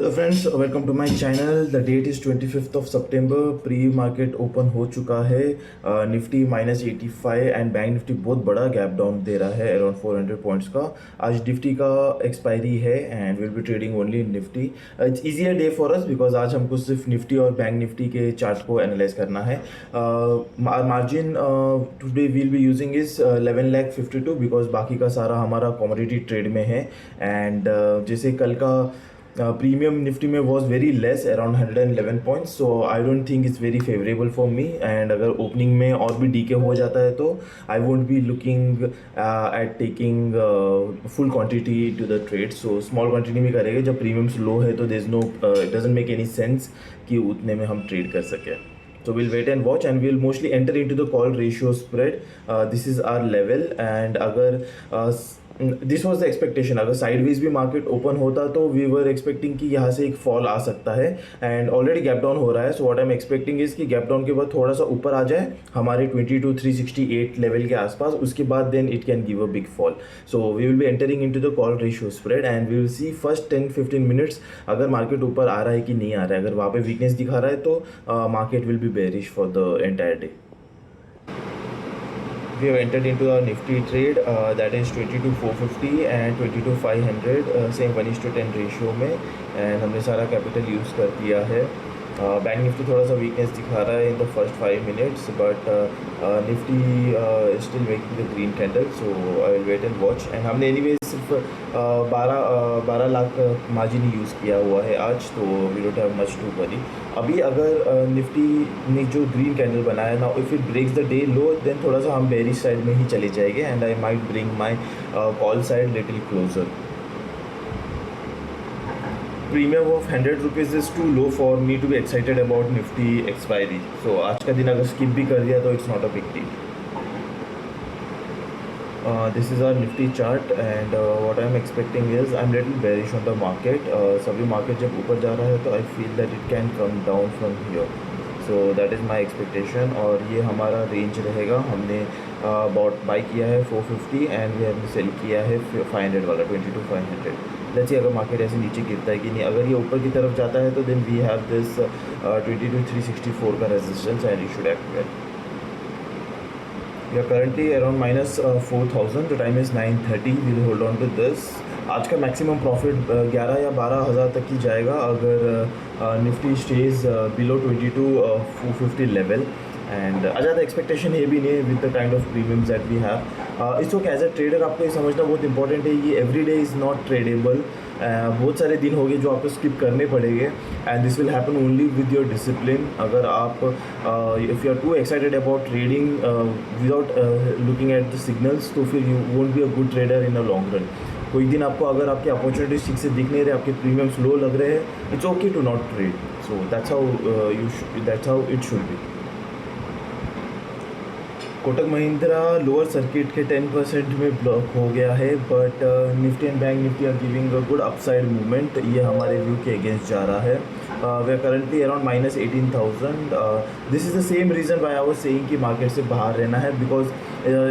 Hello friends, welcome to my channel. The date is 25th of September. Pre-market open हो चुका है. Nifty -85 and bank Nifty बहुत बड़ा gap down दे रहा है अराउंड 400 पॉइंट्स का. आज निफ्टी का एक्सपायरी है and will be trading only Nifty. It's easier day for us because आज हमको सिर्फ निफ्टी और बैंक निफ्टी के चार्ट को एनालाइज करना है. Margin today will be using is 11,52 because बाकी का सारा हमारा कमोडिटी ट्रेड में है. एंड जैसे कल का प्रीमियम निफ्टी में was very less around 111 points, so I don't think it's very favourable for me. And अगर ओपनिंग में और भी डीके हो जाता है तो I won't be looking at taking full quantity to the trade. So small quantity में करेंगे. जब प्रीमियम्स लो है तो there is no it doesn't make any sense कि उतने में हम ट्रेड कर सकें. So we'll wait and watch and we'll mostly enter into the call ratio spread. This is our level and अगर दिस वॉज द एक्सपेक्टेशन. अगर sideways भी market open होता तो वी वर एक्सपेक्टिंग कि यहाँ से एक फॉल आ सकता है एंड ऑलरेडी गैप डाउन हो रहा है. So what I am expecting is कि गैप डाउन के बाद थोड़ा सा ऊपर आ जाए हमारे 22,368 लेवल के आसपास. उसके बाद then it can give a big fall. So we will be entering into the call ratio spread and we will see first 10-15 minutes अगर मार्केट ऊपर आ रहा है कि नहीं आ रहा है. अगर वहाँ पे वीकनेस दिखा रहा है तो market will be bearish for the entire day. We have entered into our Nifty trade that is 22,450 and 22,500 same 1:10 ratio में. एंड हमने सारा कैपिटल यूज़ कर दिया है. बैंक निफ्टी थोड़ा सा वीकनेस दिखा रहा है in the first 5 minutes but Nifty still making the green candle. So I will wait and watch. And हमने एनीवे सिर्फ 12 लाख मार्जिन ही यूज़ किया हुआ है आज, तो we don't have much to worry. अभी अगर निफ्टी ने जो ग्रीन कैंडल बनाया ना, if it breaks the day low then थोड़ा सा हम बेरिश साइड में ही चले जाएंगे and I might bring my call side little closer. Premium of 100 rupees is too low for me to be excited about Nifty expiry. So आज का दिन अगर स्किप भी कर दिया तो it's not a big deal. This is our Nifty chart and what I am expecting is I am little bearish on the market. सभी market जब ऊपर जा रहा है तो I feel that it can come down from here. So that is my expectation और ये हमारा रेंज रहेगा. हमने बाई किया है 450 एंड वी हमने सेल किया है 500 वाला 22,500. लेट्स सी अगर मार्केट ऐसे नीचे गिरता है कि नहीं. अगर ये ऊपर की तरफ जाता है तो देन वी हैव दिस 22,364 का resistance and you should act well. We are currently around -4,000. The time is 9:30. We will hold on to this. आज का मैक्सिमम प्रॉफिट 11 या 12 हज़ार तक ही जाएगा अगर Nifty stays below 22,450 level. And ज़्यादा एक्सपेक्टेशन है भी नहीं है with the kind of premiums that we have. इसको एज अ ट्रेडर आपको ये समझना बहुत इंपॉर्टेंट है. ये every day is not tradable. बहुत सारे दिन होंगे जो आपको स्किप करने पड़ेंगे and this will happen only with your discipline. अगर आप if you are too excited about trading without looking at the signals तो फिर you won't be a good trader in a long run. कोई दिन आपको अगर आपके अपॉर्चुनिटीज ठीक से दिख नहीं रहे, आपके प्रीमियम्स लो लग रहे हैं, it's okay to not trade. So that's how it should be. Kotak Mahindra lower circuit के 10% में ब्लॉक हो गया है but Nifty and bank Nifty are giving a good upside movement. ये हमारे व्यू के अगेंस्ट जा रहा है. We are currently around -18,000. This is the same reason why I was saying कि मार्केट से बाहर रहना है because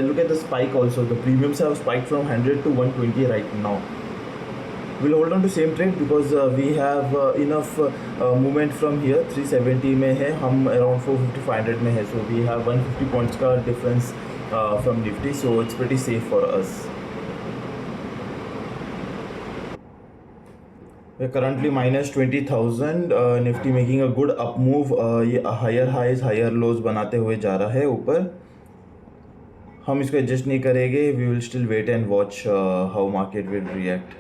look at the spike also. The premiums have spike from 100 to 120 right now. We'll hold on to same trade because we have enough movement from here. 370 में है, हम around 450-500 में है. So we have 150 points का difference from Nifty. So it's pretty safe for us. We're currently -20,000. Nifty making a good up move. ये higher highs, higher lows बनाते हुए जा रहा है ऊपर. हम इसको adjust नहीं करेंगे. We will still wait and watch how market will react.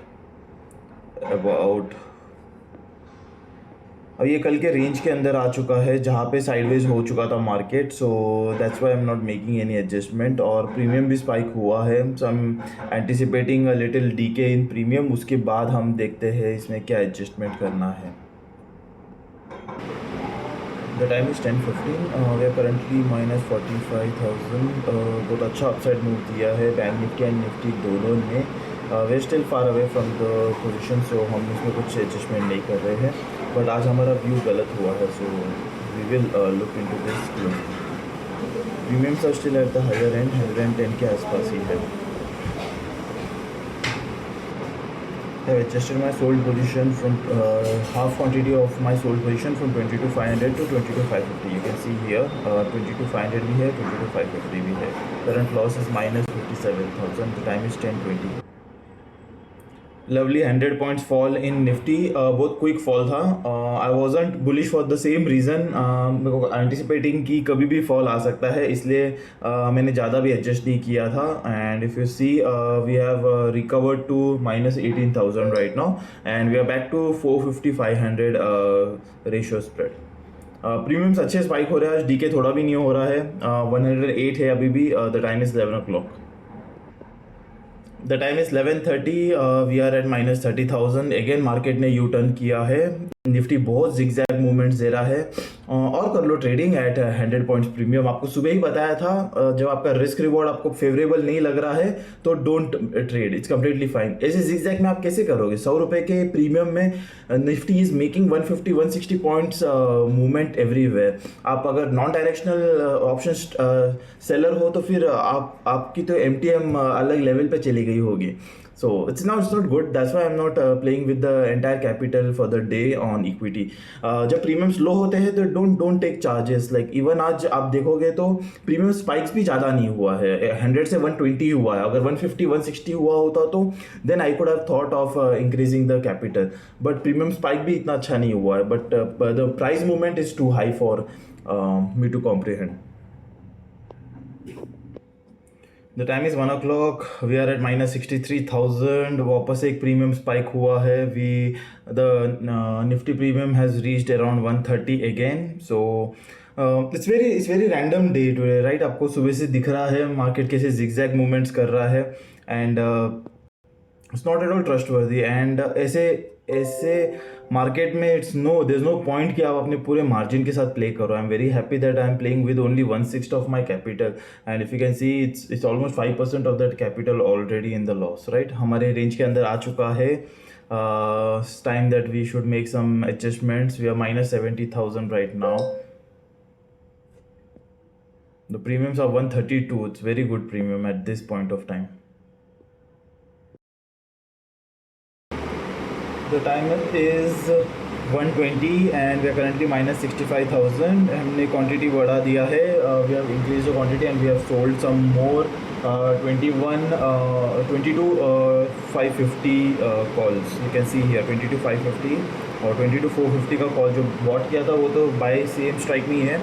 About अब ये कल के रेंज के अंदर आ चुका है जहाँ पे साइडवेज हो चुका था market. So that's why I am not making any adjustment. और प्रीमियम भी स्पाइक हुआ है. So I am anticipating a little decay in premium. उसके बाद हम देखते हैं इसमें क्या एडजस्टमेंट करना है. The time is 10:15. We are currently -45,000. बहुत अच्छा अपसाइड मूव दिया है बैंक निफ्टी एंड निफ्टी दोनों ने. They still far away from the position. So हम इसमें कुछ एडजस्टमेंट नहीं कर रहे हैं बट आज हमारा व्यू गलत हुआ है. So we will look into this closely. Premiums are still at the higher end 110 के आसपास ही है. have adjusted my sold position from half quantity of my sold position from 22,500 to 22,550. You can see here 22,500 भी है, 22,550 भी है. Current loss is minus 57,000. The time is 10:20. Lovely 100 points fall in Nifty. बहुत quick fall था. I wasn't bullish for the same reason. मेरे को anticipating कि कभी भी फॉल आ सकता है, इसलिए मैंने ज़्यादा भी एडजस्ट नहीं किया था. And if you see we have recovered to minus 18,000 right now and we are back to 450-500 ratio spread. Premiums अच्छे स्पाइक हो रहे हैं. आज डीके थोड़ा भी नहीं हो रहा है. 108 है अभी भी. The time is 11 o'clock. The time is 11:30. We are at minus 30,000. Again market ने यू टर्न किया है. निफ्टी बहुत जिगजैग मूवमेंट्स दे रहा है. और कर लो ट्रेडिंग एट 100 पॉइंट्स प्रीमियम. आपको सुबह ही बताया था, जब आपका रिस्क रिवॉर्ड आपको फेवरेबल नहीं लग रहा है तो don't trade. It's completely fine. ऐसे जिगजैग में आप कैसे करोगे? 100 रुपये के प्रीमियम में Nifty is making 150-160 points movement everywhere. आप अगर नॉन डायरेक्शनल ऑप्शन सेलर हो तो फिर आपकी तो MTM अलग लेवल पे चली गई होगी. So it's not good. That's why I'm not playing with the entire capital for the day on equity. जब प्रीमियम्स लो होते हैं तो don't take charges. Like even आज आप देखोगे तो प्रीमियम स्पाइक्स भी ज़्यादा नहीं हुआ है. 100 से 120 हुआ है. अगर 150-160 हुआ होता तो then I could have thought of increasing the capital. But premium spike भी इतना अच्छा नहीं हुआ है. But the price movement is too high for me to comprehend. The time is 1 o'clock. We are at minus 63,000. वापस एक premium spike हुआ है. The Nifty premium has reached around 130 again. So it's very random day today, right? आपको सुबह से दिख रहा है मार्केट कैसे जिगजैग मूवमेंट्स कर रहा है. And it's not at all trustworthy. And ऐसे मार्केट में देयर इज नो पॉइंट कि आप अपने पूरे मार्जिन के साथ प्ले करो. I am very happy that I am playing with only 1/6 of my capital. And if you can see it's almost 5% of that capital already in the loss, right? हमारे range के अंदर आ चुका है. Time that we should make some adjustments. We are minus 70,000 right now. The premiums are 132. It's very good premium at this point of time. The time is 120 and we are currently minus 65,000. हमने quantity बढ़ा दिया है. We have increased the quantity and we have sold some more 22,550 calls. You can see here 22,550 और 22,450 का call जो bot किया था वो तो बाय सेम स्ट्राइक में ही है.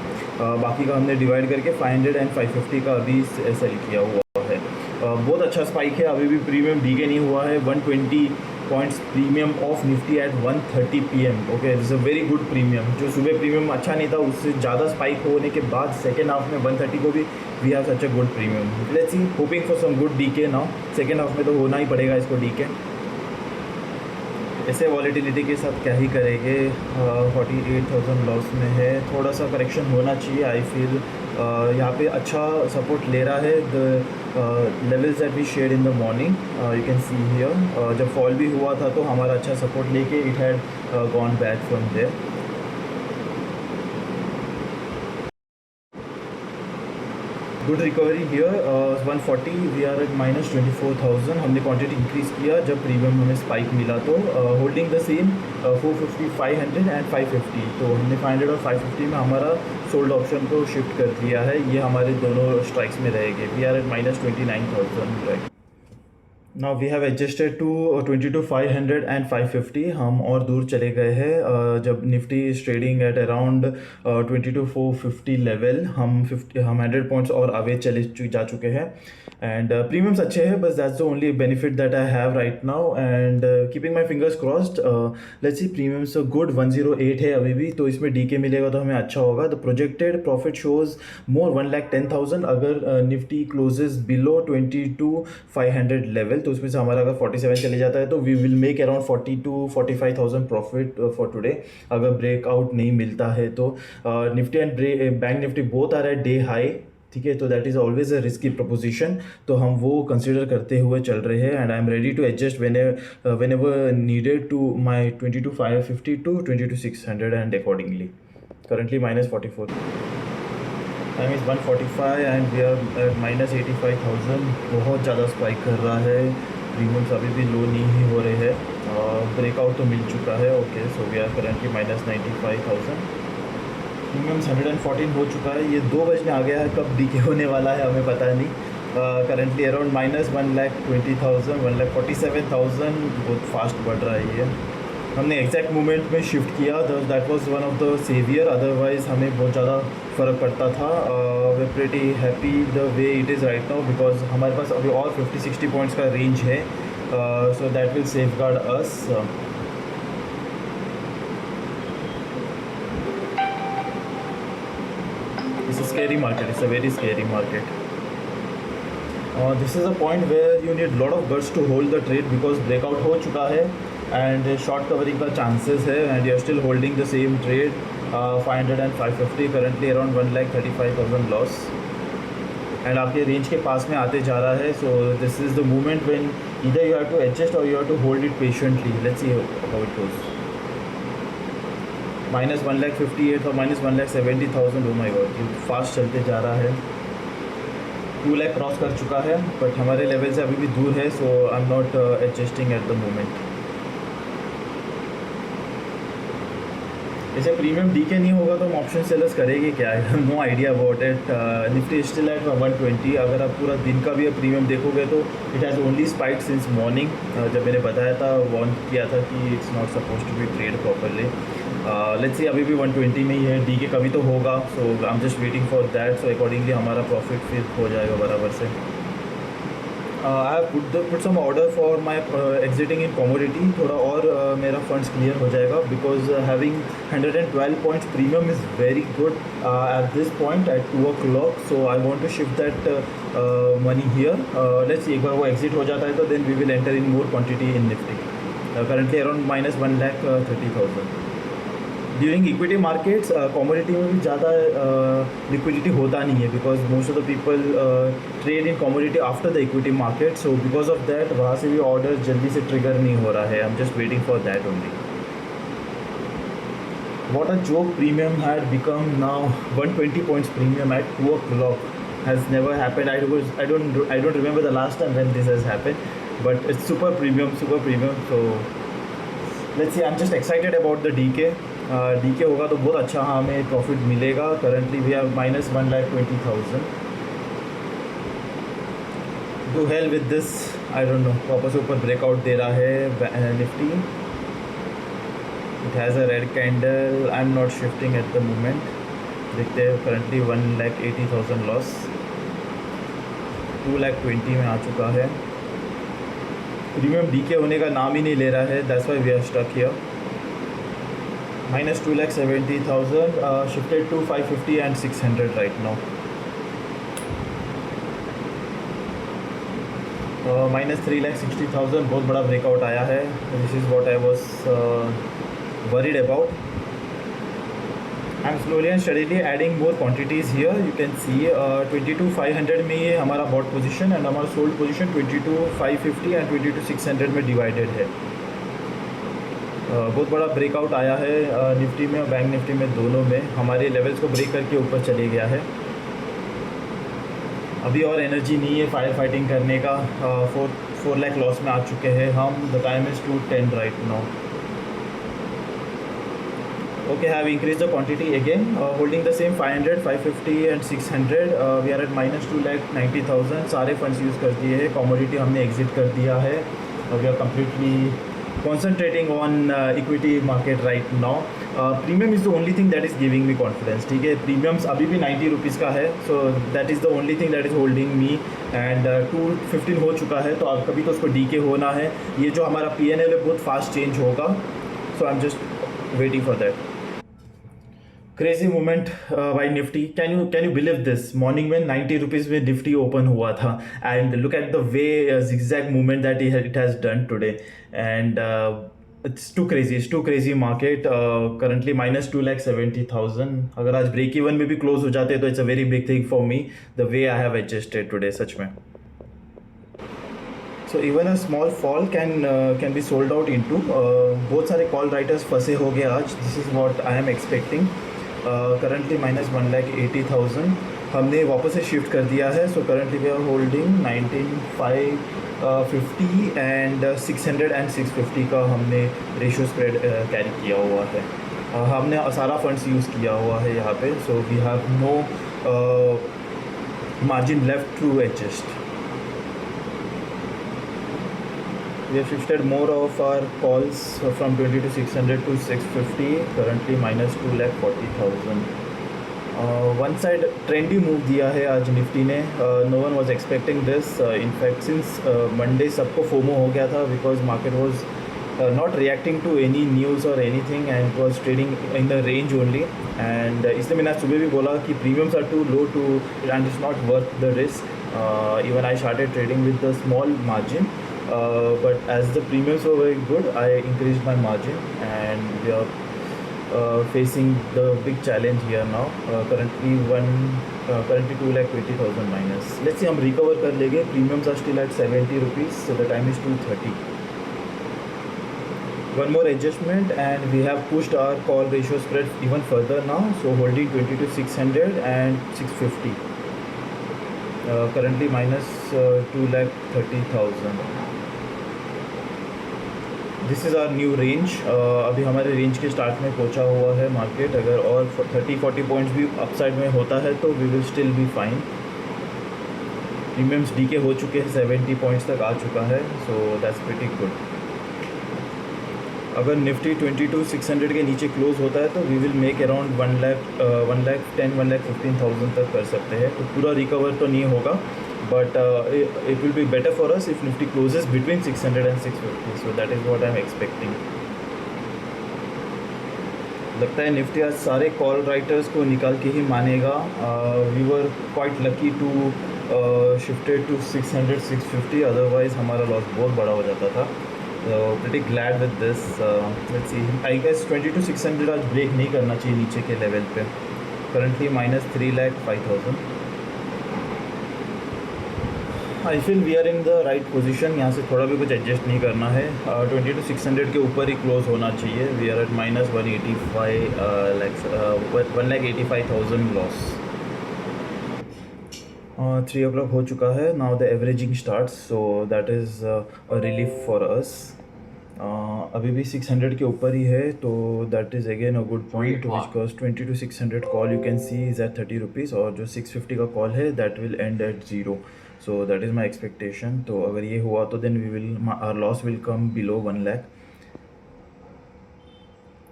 बाकी का हमने डिवाइड करके 500 and 550 का अभी सेल किया हुआ है. बहुत अच्छा स्पाइक है. अभी भी प्रीमियम डीके नहीं हुआ है. 120 points premium of Nifty at 1:30 PM. Okay, it's a very good premium. जो सुबह प्रीमियम अच्छा नहीं था उससे ज़्यादा स्पाइक होने के बाद सेकेंड हाफ में 130 को भी we have such a good premium. Let's see, hoping for some good decay now. Second half में तो होना ही पड़ेगा इसको डीके. ऐसे वॉलेटिलिटी के साथ क्या ही करेंगे. 48,000 लॉस में है. थोड़ा सा करेक्शन होना चाहिए. आई फील यहाँ पे अच्छा सपोर्ट ले रहा है. The levels that we shared in the morning, you can see here. जब फॉल भी हुआ था तो हमारा अच्छा सपोर्ट लेके it had gone back from there. Good recovery here. 140. We are at minus 24,000. हमने क्वांटिटी इंक्रीज किया जब प्रीमियम हमें स्पाइक मिला तो. Holding the same 450, 500 and 550. तो हमने 500 और 550 में हमारा सोल्ड ऑप्शन को शिफ्ट कर दिया है. ये हमारे दोनों स्ट्राइक्स में रहेंगे. We are at minus 29,000 right. Now we have adjusted to 22,500 and 550. हम और दूर चले गए हैं. जब Nifty is trading at around 22,450 level, हम 100 पॉइंट्स और आगे जा चुके हैं. एंड प्रीमियम्स अच्छे हैं, बस that's the only benefit that I have right now. And keeping my fingers crossed. Let's see, premiums good 108 है अभी भी, तो इसमें डीके मिलेगा तो हमें अच्छा होगा. द प्रोजेक्टेड प्रॉफिट शोज मोर 110,000 अगर निफ्टी क्लोजेज बिलो 22,500 लेवल. तो उसमें से हमारा अगर 47 चले जाता है तो we will make around 40,000-45,000 profit for today. अगर ब्रेकआउट नहीं मिलता है तो Nifty and bank Nifty both आ रहा है डे हाई, ठीक है? तो that is always a risky proposition. तो हम वो कंसिडर करते हुए चल रहे हैं. And I am ready to adjust whenever needed to my 22,550 to 22,600 and accordingly. Currently minus 44. Time is 1:45 and we are at minus 85,000. बहुत ज़्यादा स्पाइक कर रहा है. प्रीमियम्स अभी भी लो नहीं ही हो रहे हैं, ब्रेकआउट तो मिल चुका है। Okay, so we are currently -95,000, premiums 114 हो चुका है। ये 2 बजने आ गया है, कब डीके होने वाला है हमें पता नहीं। करंटली अराउंड -1,20,000, 1,47,000, बहुत फास्ट बढ़ रहा है ये। हमने एग्जैक्ट मोमेंट में शिफ्ट किया, that was one of the saviour, otherwise हमें बहुत ज़्यादा फ़र्क पड़ता था। We are pretty happy the way it is right now, because हमारे पास अभी और 50-60 पॉइंट्स का रेंज है, so that will safeguard us. It's a scary market. It's a very scary market. This is a point where you need lot of guts to hold the trade, because breakout हो चुका है and short covering का chances है, and you are still holding the same trade, 500 and 550, currently around 1,35,000 loss, and आपके range के पास में आते जा रहा है। So this is the moment when either you have to adjust or you have to hold it patiently. Let's see how it goes. -1,58,000 और -1,70,000, oh my god, ये fast चलते जा रहा है। 2 लाख क्रॉस कर चुका है, बट हमारे लेवल से अभी भी दूर है, so I am not adjusting at the moment. जैसे प्रीमियम डीके नहीं होगा तो हम ऑप्शन सेलर्स करेंगे क्या, no idea about it. Nifty still at 120। अगर आप पूरा दिन का भी प्रीमियम देखोगे तो it has only spike since morning. जब मैंने बताया था, वार्न किया था कि it's not suppose to be trade properly. Let's see, अभी भी 120 में ही है, डीके कभी तो होगा, so I am just waiting for that, so accordingly हमारा प्रॉफिट फिर हो जाएगा बराबर से। I have put some order for my exiting in commodity, थोड़ा और मेरा फंड्स क्लियर हो जाएगा, because having 112 points premium is very good at this point at 2 o'clock, so I want to shift that money here. Let's see, एक बार वो exit हो जाता है तो then we will enter in more quantity in Nifty, currently around -1,30,000। During equity markets commodity में भी ज़्यादा लिक्विडिटी होता नहीं है, because most of the people trade in commodity after the equity market, so because of that वहाँ से भी order जल्दी से ट्रिगर नहीं हो रहा है। आई am just waiting for that only. What a joke premium had become now. 120 points premium at 2 o'clock has never happened. I don't remember the last time when this has happened, but it's super premium. So let's see. I'm just excited about the DK. DK होगा तो बहुत अच्छा हमें profit मिलेगा। Currently we are -1,20,000। Do hell with this, I don't know. वापस ऊपर breakout दे रहा है Nifty, it has a red candle. I am not shifting at the moment. देखते हैं, करंटली 1,80,000 लॉस, 2,20,000 में आ चुका है। प्रीमियम डीके होने का नाम ही नहीं ले रहा है, that's why we are stuck here. -2,70,000, shifted to 550 and 600 right now. -3,60,000, बहुत बड़ा ब्रेकआउट आया है। This is what I was worried about. I am slowly and steadily adding more quantities here. You can सी 22,500 में ये हमारा बॉट पोजीशन एंड हमारा sold position 22,550 and 22,600 में divided है। बहुत बड़ा ब्रेकआउट आया है निफ्टी में और बैंक निफ्टी में, दोनों में हमारे लेवल्स को ब्रेक करके ऊपर चले गया है। अभी और एनर्जी नहीं है फायर फाइटिंग करने का। 4 लाख लॉस में आ चुके हैं हम। The time is 2:10 right now. Okay, have increase the quantity again, holding the same 500, 550 and 600। We are at -2,90,000। सारे फंड्स यूज़ कर दिए हैं। कमोडिटी हमने एग्जिट कर दिया है। We are completely concentrating on equity market right now. Premium is the only thing that is giving me confidence. ठीक है, प्रीमियम्स अभी भी 90 रुपीज़ का है, so that is the only thing that is holding me, and 215 हो चुका है, तो अब कभी तो उसको डीके होना है। ये जो हमारा PNL है बहुत फास्ट चेंज होगा, so I'm just waiting for that. Crazy movement by Nifty. Can you believe this? Morning में 90 रुपीज़ में निफ्टी ओपन हुआ था, and look at the way zigzag movement that it has done today, and it's too crazy market. Currently -2,70,000। अगर आज break even में भी close हो जाते तो it's a very big thing for me, the way I have adjusted today, सच में। So even a small fall can be sold out into. बहुत सारे कॉल राइटर्स फंसे हो गए आज। This is what I am expecting. Currently -1,80,000, हमने वापस से शिफ्ट कर दिया है. So currently we are holding 19,550 and 600 and 650 का हमने रेशियो स्प्रेड कैरी किया हुआ है. हमने सारा फंड्स यूज़ किया हुआ है यहाँ पे. So we have no margin left to adjust. We have shifted more of our calls from 20 to 600 to 650, currently minus 2,40,000. One side trendy move दिया है आज निफ्टी ने. No one was expecting this. In fact since Monday सबको FOMO हो गया था because market was not reacting to any news or anything and it was trading in the range only. And इसलिए मैंने आज सुबह भी बोला कि premiums are too low to and it's not worth the risk. Even I started trading with a small margin, but as the premiums were very good, I increased my margin and we are facing the big challenge here now. Currently 2,20,000 minus. Let's see हम recover कर लेंगे. Premiums are still at 70 rupees, so the time is 2:30. One more adjustment and we have pushed our call ratio spread even further now. So holding 20 to 600 and 650. Currently minus 2,30,000. This is our new range. अभी हमारे range के start में पहुंचा हुआ है market. अगर और 30-40 points भी अपसाइड में होता है तो we will still be fine. Premiums decay हो चुके हैं, 70 पॉइंट्स तक आ चुका है. So that's pretty good. अगर निफ्टी 22,600 के नीचे क्लोज होता है तो वी विल मेक अराउंड 1,10,15,000 तक कर सकते हैं. तो पूरा रिकवर तो नहीं होगा but it will be better for us if Nifty closes between 600 and 650. So that is what I am expecting. लगता है निफ्टी आज सारे कॉल राइटर्स को निकाल के ही मानेगा. We were quite lucky to shifted to 600 650, otherwise हमारा लॉस बहुत बड़ा हो जाता था. So pretty glad with this. Let's see. I guess 20 to 600 आज ब्रेक नहीं करना चाहिए नीचे के लेवल पे. Currently minus 3,05,000. I feel we are in the right position. यहाँ से थोड़ा भी कुछ एडजस्ट नहीं करना है. 20 to 600 के ऊपर ही क्लोज होना चाहिए. We are at minus 1,85,000 loss. 3 o'clock हो चुका है. Now the averaging starts, so that is a relief for us. अभी भी 600 के ऊपर ही है, तो that is again a good point. Because 20 to 600 call you can see is at 30 rupees और जो 650 का कॉल है that will end at 0. So that is my expectation. तो अगर ये हुआ तो then we will our loss will come below 1 lakh.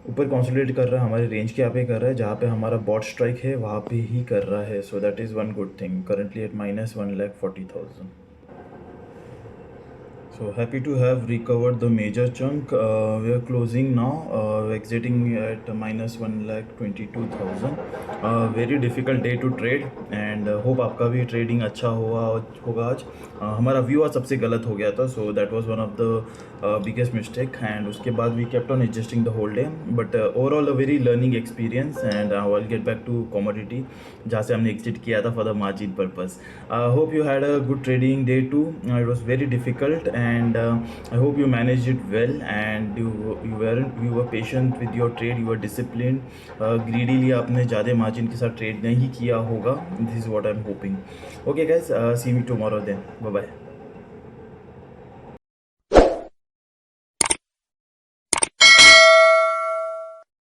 ऊपर कंसोलिडेट कर रहा है, हमारे रेंज के यहाँ पे कर रहा है. जहाँ पे हमारा बॉट स्ट्राइक है वहाँ पे ही कर रहा है. So that is one good thing. Currently at minus 1,40,000. So happy to have recovered the major chunk. We are closing now, exiting at minus 1,22,000. Very difficult day to trade and hope आपका भी trading अच्छा होगा आज. हमारा view आज सबसे गलत हो गया था, so that was one of the biggest mistake. And उसके बाद we kept on adjusting the whole day. But overall a very learning experience and I'll get back to commodity जहाँ से हमने exit किया था for the margin purpose. Hope you had a good trading day too. It was very difficult and I hope you managed it well and you were patient with your trade. You were disciplined. Greedily आपने ज़्यादा margin के साथ trade नहीं किया होगा. This is what I'm hoping. Okay guys, see me tomorrow then. Bye bye.